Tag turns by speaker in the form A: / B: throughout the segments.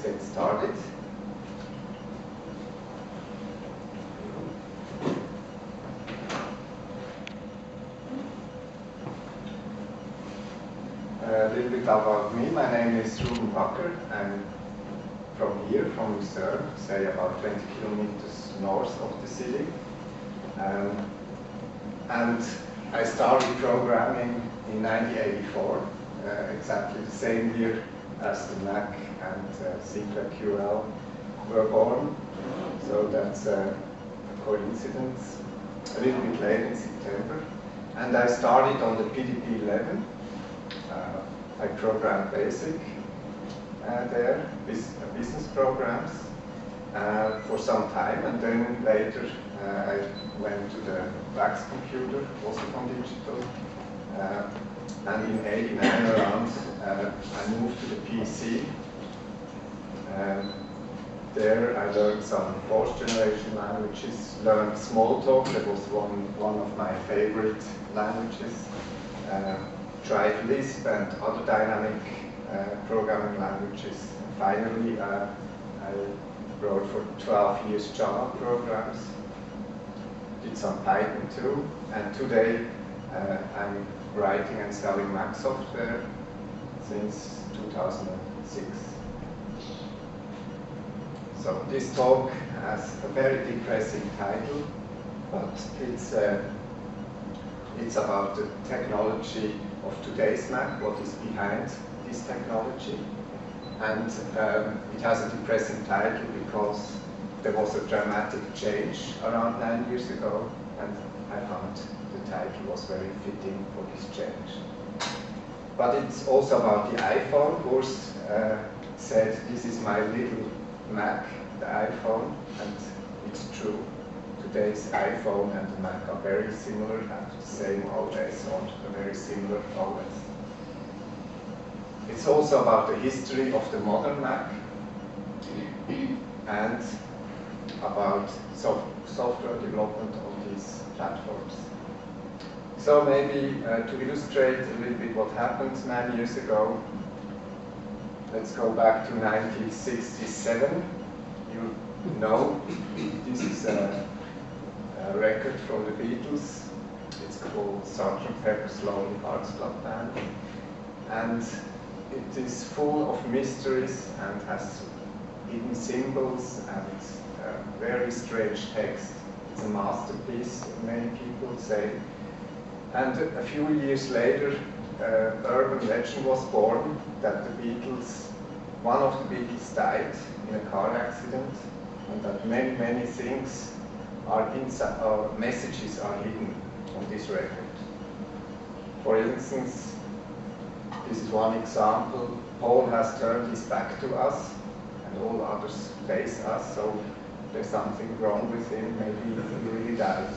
A: get started. A little bit about me. My name is Ruben Bakker. I'm from here, from Lucerne, say about 20 kilometers north of the city. And I started programming in 1984, exactly the same year as the Mac and Sinclair QL were born. So that's a coincidence. A little bit late in September. And I started on the PDP-11. I programmed BASIC there, business programs, for some time, and then later I went to the VAX computer, also from digital, and in 89 around I moved to the PC. There I learned some fourth generation languages, learned Smalltalk, that was one of my favorite languages. Tried Lisp and other dynamic programming languages. And finally, I wrote for 12 years Java programs, did some Python too, and today I'm writing and selling Mac software since 2006. So this talk has a very depressing title, but it's about the technology of today's Mac, what is behind this technology. And it has a depressing title because there was a dramatic change around 9 years ago, and I found the title was very fitting for this change. But it's also about the iPhone. Urs said, this is my little Mac, the iPhone, and it's true. Today's iPhone and the Mac are very similar, have the same OS, or a very similar OS. It's also about the history of the modern Mac and about software development on these platforms. So maybe to illustrate a little bit what happened 9 years ago, let's go back to 1967. You know, this is a record from the Beatles. It's called Sgt. Pepper's Lonely Hearts Club Band. And it is full of mysteries and has hidden symbols and very strange text. It's a masterpiece, many people say. And a few years later, urban legend was born that the Beatles, one of the Beatles died in a car accident, and that many, many things are inside, or messages are hidden on this record. For instance, this is one example. Paul has turned his back to us, and all others face us, so there's something wrong with him, maybe he really died.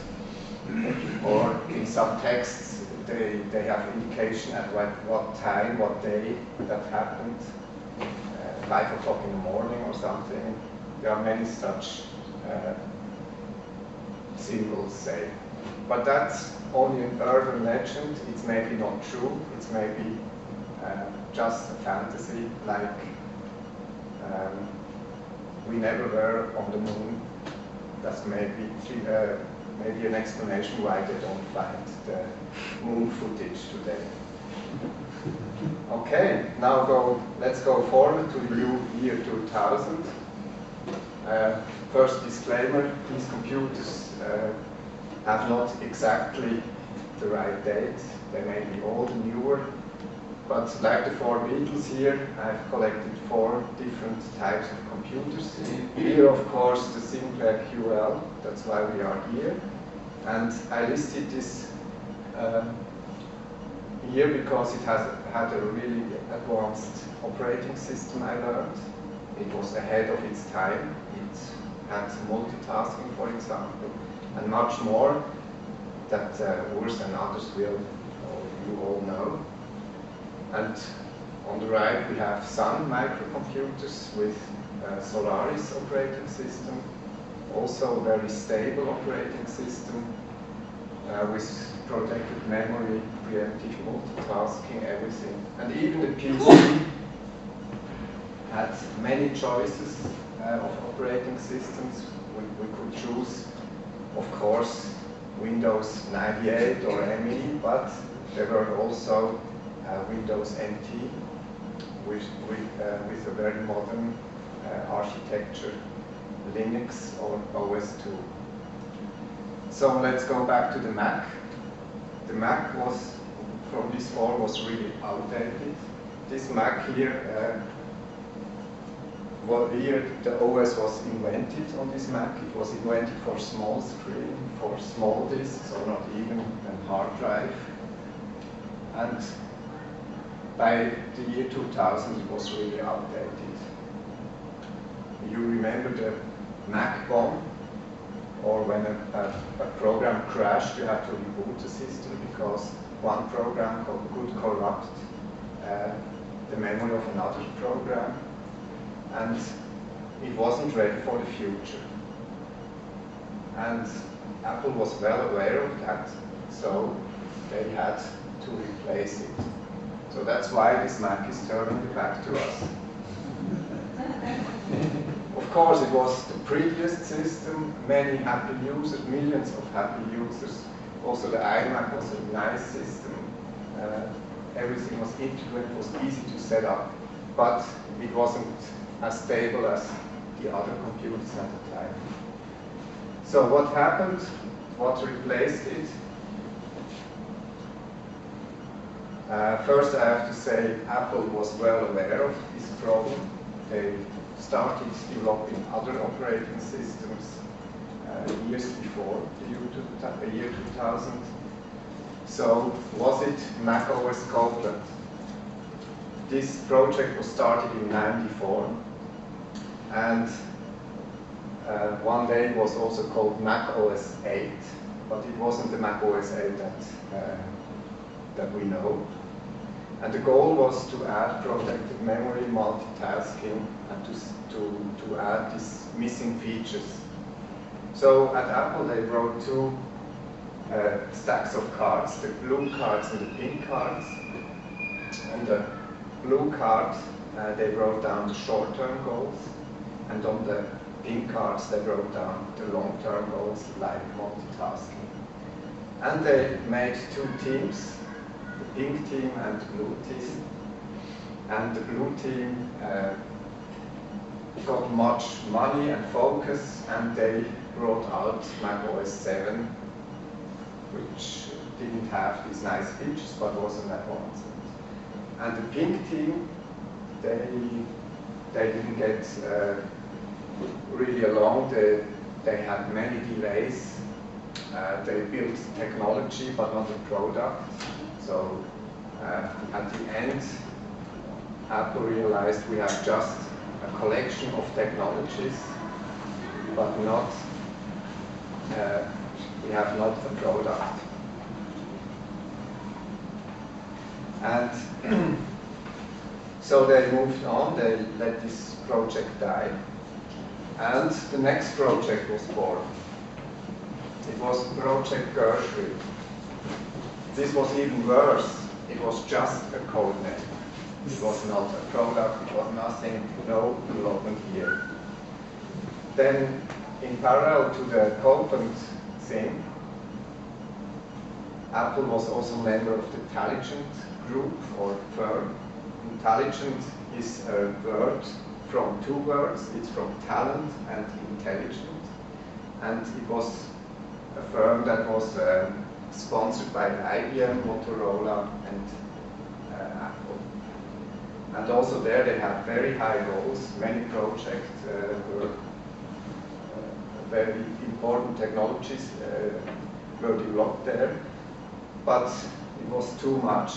A: Or in some texts, they have indication at what time, what day that happened, 5 o'clock in the morning or something. There are many such symbols, say. But that's only an urban legend. It's maybe not true. It's maybe just a fantasy, like we never were on the moon. That's maybe an explanation why they don't find the moon footage today. Okay, now let's go forward to the year 2000. First disclaimer, these computers have not exactly the right date. They may be old and newer, but like the 4 Beatles here, I've collected 4 different types of computers. Here, of course, the Sinclair QL, that's why we are here. And I listed this here because it had a really advanced operating system, I learned. It was ahead of its time. It had multitasking, for example, and much more that Urs and others will, or you all know. And on the right we have Sun microcomputers with Solaris operating system, also a very stable operating system with protected memory, preemptive multitasking, everything. And even the PC had many choices of operating systems. We could choose, of course, Windows 98 or ME, but there were also Windows NT with a very modern architecture, Linux or OS2. So let's go back to the Mac. The Mac was, from this fall, was really outdated. This Mac here, the OS was invented on this Mac. It was invented for small screen, for small disks, or not even a hard drive. And by the year 2000, it was really outdated. You remember the Mac bomb? Or when a program crashed, you had to reboot the system because one program could corrupt the memory of another program. And it wasn't ready for the future. And Apple was well aware of that, so they had to replace it. So that's why this Mac is turning back to us. Of course, it was the previous system, many happy users, millions of happy users. Also, the iMac was a nice system. Everything was integrated, was easy to set up, but it wasn't as stable as the other computers at the time. So what happened? What replaced it? First, I have to say Apple was well aware of this problem. They started developing other operating systems years before the year 2000. So was it Mac OS Copeland? This project was started in '94, and one day it was also called Mac OS 8, but it wasn't the Mac OS 8 that we know. And the goal was to add protected memory, multitasking, and to add these missing features. So at Apple, they wrote two stacks of cards, the blue cards and the pink cards. On the blue card, they wrote down the short-term goals, and on the pink cards, they wrote down the long-term goals, like multitasking. And they made two teams, the pink team and the blue team. And the blue team got much money and focus, and they brought out Mac OS 7, which didn't have these nice features, but was an advancement. And the pink team, they didn't get really along. They had many delays. They built technology, but not a product. So at the end, Apple realized we have just a collection of technologies, but not we have not a product. And so they moved on, they let this project die. And the next project was born. It was Project Gershwin. This was even worse. It was just a code name. It was not a product, it was nothing, no development here. Then, in parallel to the Copeland thing, Apple was also a member of the Intelligent group or firm. Intelligent is a word from two words. It's from talent and intelligent. And it was a firm that was sponsored by IBM, Motorola, and Apple. And also there they had very high goals. Many projects were very important technologies were developed there. But it was too much.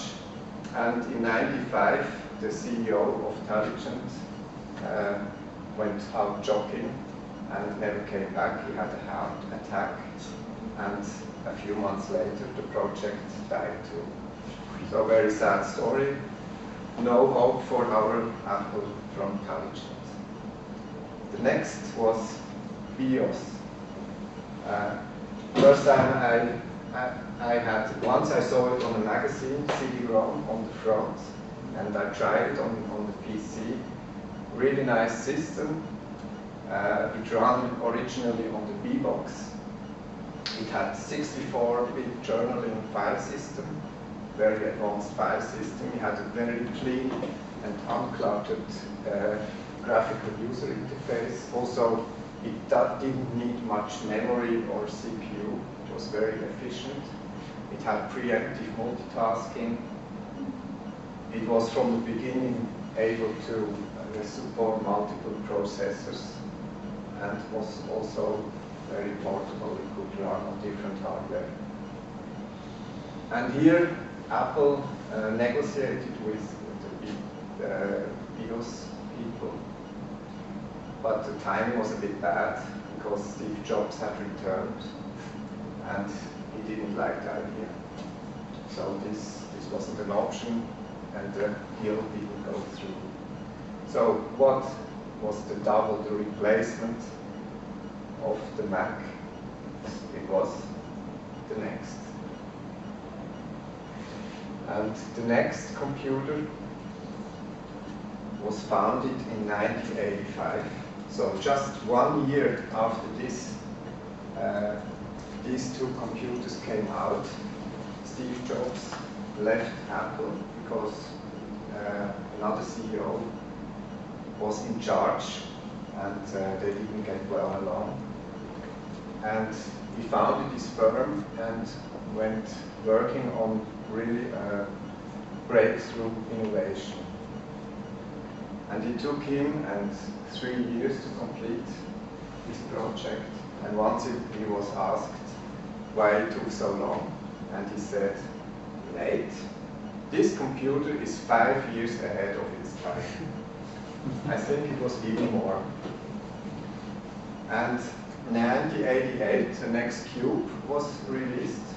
A: And in '95, the CEO of Intelligent went out jogging and never came back. He had a heart attack. And a few months later, the project died too. So very sad story. No hope for our Apple from Intelligent. The next was BIOS. First time once I saw it on a magazine, CD-ROM on the front, and I tried it on the PC. really nice system. It ran originally on the B-Box. It had 64-bit journaling file system, very advanced file system. It had a very clean and uncluttered graphical user interface. Also, it didn't need much memory or CPU. It was very efficient. It had preemptive multitasking. It was from the beginning able to support multiple processors and was also very portable. It could run on different hardware. And here, Apple negotiated with the BIOS people, but the timing was a bit bad because Steve Jobs had returned and he didn't like the idea. So this wasn't an option and the deal didn't go through. So what was the replacement of the Mac? It was the NeXT. And the NeXT computer was founded in 1985. So just 1 year after this, these two computers came out, Steve Jobs left Apple because another CEO was in charge and they didn't get well along. And he founded this firm and went working on really breakthrough innovation. And it took him 3 years to complete this project. And once he was asked why it took so long, and he said, "Mate, this computer is 5 years ahead of its time." I think it was even more. And in 1988, the NeXT Cube was released.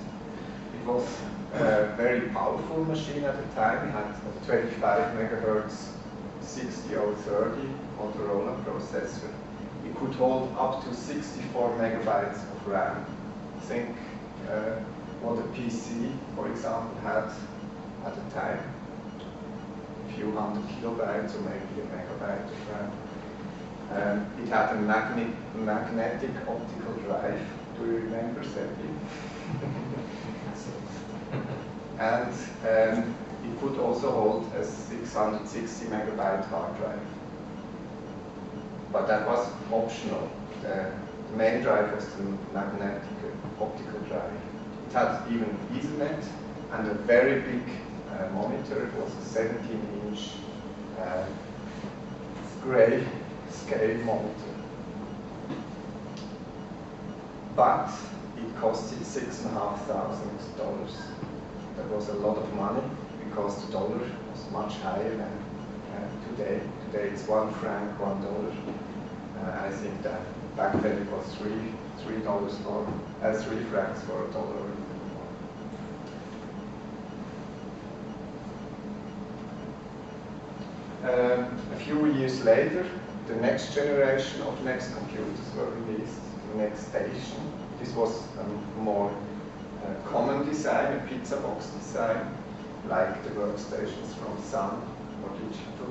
A: It was a very powerful machine at the time. It had a 25 megahertz 60030 Motorola processor. It could hold up to 64 megabytes of RAM. Think what a PC, for example, had at the time. A few hundred kilobytes or maybe a megabyte of RAM. It had a magnetic optical drive. Do you remember, Seppi? And it could also hold a 660 megabyte hard drive. But that was optional. The main drive was the magnetic optical drive. It had even Ethernet and a very big monitor. It was a 17-inch gray scale monitor. But it costed $6,500. That was a lot of money because the dollar was much higher than today. Today it's $1 franc, $1. I think that back then it was $3 for 3 francs for a dollar. A few years later, the next generation of NeXT computers were released, the NeXT Station. This was a more common design, a pizza box design, like the workstations from Sun or Digital.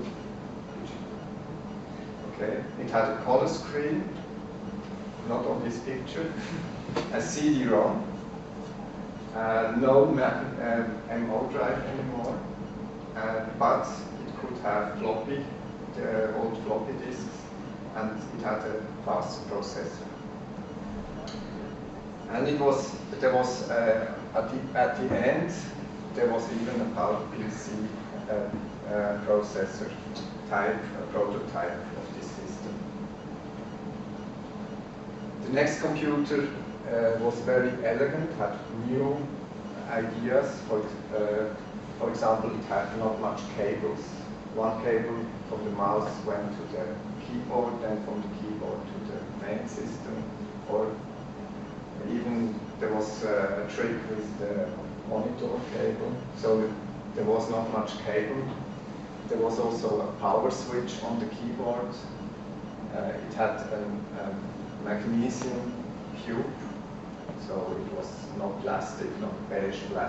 A: Okay. It had a color screen, not on this picture, a CD-ROM, no MO drive anymore, but it could have floppy, the old floppy disks, and it had a faster processor. And there was at the end, there was even a PowerPC processor type, a prototype of this system. The NeXT computer was very elegant, had new ideas. For example, it had not much cables. One cable from the mouse went to the keyboard, then from the keyboard to the main system. Or even there was a trick with the monitor cable, so there was not much cable. There was also a power switch on the keyboard. It had a magnesium cube, so it was not plastic, not beige plastic.